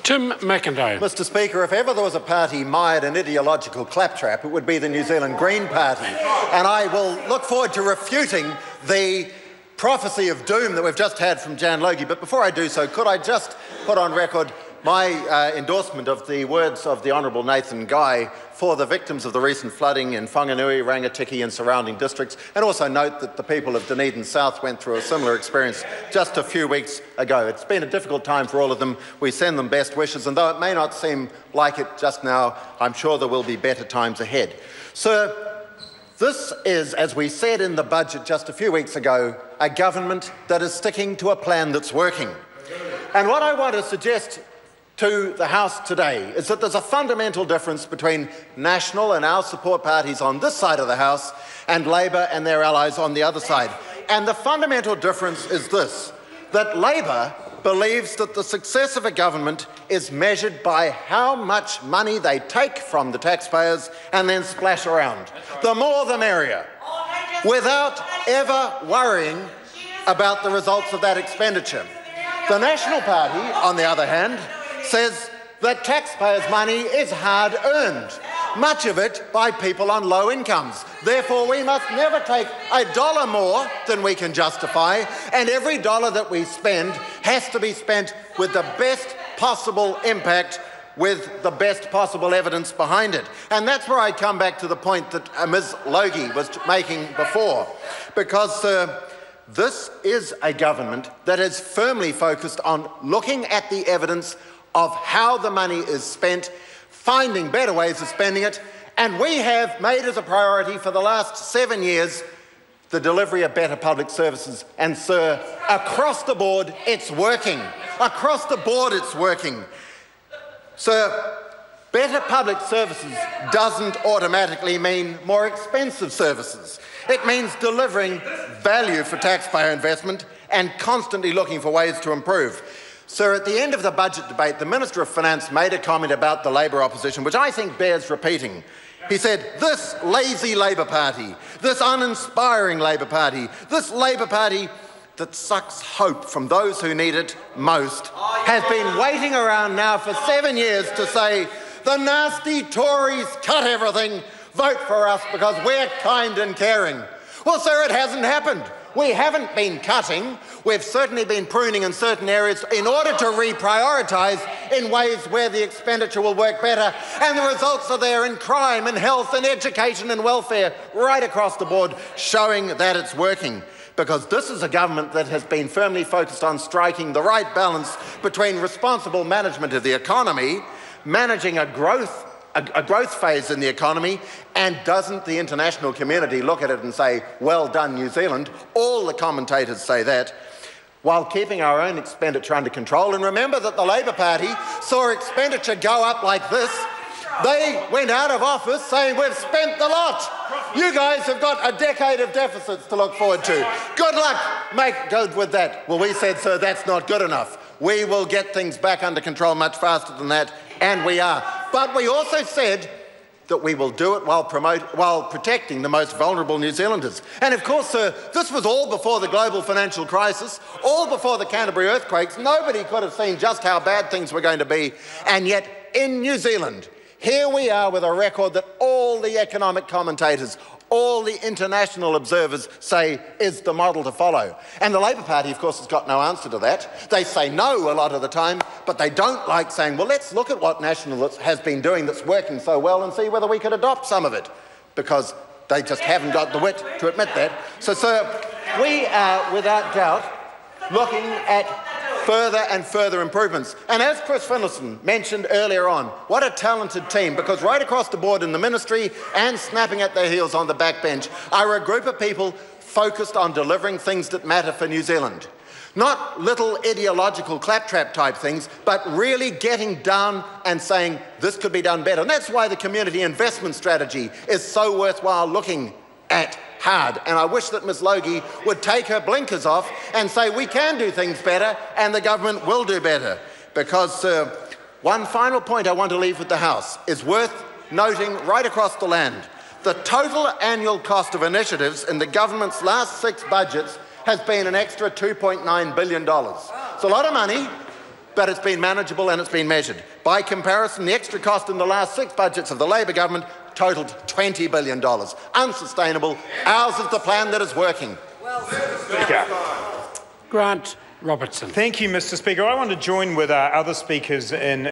Tim McIntyre. Mr Speaker, if ever there was a party mired in ideological claptrap, it would be the New Zealand Green Party. And I will look forward to refuting the prophecy of doom that we've just had from Jan Logie. But before I do so, could I just put on record my endorsement of the words of the Honourable Nathan Guy for the victims of the recent flooding in Whanganui, Rangatiki and surrounding districts, and also note that the people of Dunedin South went through a similar experience just a few weeks ago. It's been a difficult time for all of them. We send them best wishes, and though it may not seem like it just now, I'm sure there will be better times ahead. Sir, this is, as we said in the budget just a few weeks ago, a government that is sticking to a plan that's working. And what I want to suggest to the House today is that there's a fundamental difference between National and our support parties on this side of the House and Labor and their allies on the other side. And the fundamental difference is this, that Labor believes that the success of a government is measured by how much money they take from the taxpayers and then splash around. The more the merrier, without ever worrying about the results of that expenditure. The National Party, on the other hand, says that taxpayers' money is hard-earned, much of it by people on low incomes. Therefore, we must never take a dollar more than we can justify, and every dollar that we spend has to be spent with the best possible impact, with the best possible evidence behind it. And that's where I come back to the point that Ms Logie was making before, because this is a government that is firmly focused on looking at the evidence of how the money is spent, finding better ways of spending it, and we have made it a priority for the last 7 years the delivery of better public services. And, sir, across the board, it's working. Across the board, it's working. Sir, better public services doesn't automatically mean more expensive services. It means delivering value for taxpayer investment and constantly looking for ways to improve. Sir, at the end of the budget debate, the Minister of Finance made a comment about the Labor opposition, which I think bears repeating. He said, this lazy Labor Party, this uninspiring Labor Party, this Labor Party that sucks hope from those who need it most, has been waiting around now for 7 years to say, the nasty Tories cut everything, vote for us because we're kind and caring. Well, sir, it hasn't happened. We haven't been cutting. We've certainly been pruning in certain areas in order to reprioritise in ways where the expenditure will work better. And the results are there in crime and health and education and welfare right across the board, showing that it's working. Because this is a government that has been firmly focused on striking the right balance between responsible management of the economy, managing a growth phase in the economy, and doesn't the international community look at it and say, well done, New Zealand? All the commentators say that, while keeping our own expenditure under control. And remember that the Labor Party saw expenditure go up like this. They went out of office saying, we've spent the lot. You guys have got a decade of deficits to look forward to. Good luck, make good with that. Well, we said, sir, that's not good enough. We will get things back under control much faster than that, and we are. But we also said that we will do it while protecting the most vulnerable New Zealanders. And of course, sir, this was all before the global financial crisis, all before the Canterbury earthquakes. Nobody could have seen just how bad things were going to be. And yet, in New Zealand, here we are with a record that all the economic commentators, all the international observers say is the model to follow. And the Labor Party, of course, has got no answer to that. They say no a lot of the time, but they don't like saying, well, let's look at what National has been doing that's working so well and see whether we could adopt some of it, because they just haven't got the wit to admit that. So, sir, we are, without doubt, looking at further and further improvements. And as Chris Finlayson mentioned earlier on, what a talented team, because right across the board in the ministry and snapping at their heels on the backbench are a group of people focused on delivering things that matter for New Zealand. Not little ideological claptrap type things, but really getting down and saying this could be done better. And that's why the community investment strategy is so worthwhile looking at hard. And I wish that Ms Logie would take her blinkers off and say we can do things better and the government will do better. Because one final point I want to leave with the House is worth noting right across the land. The total annual cost of initiatives in the government's last 6 budgets has been an extra $2.9 billion. It's a lot of money, but it's been manageable and it's been measured. By comparison, the extra cost in the last 6 budgets of the Labor government totalled $20 billion. Unsustainable. Ours is the plan that is working. Speaker. Grant Robertson. Thank you, Mr. Speaker. I want to join with other speakers in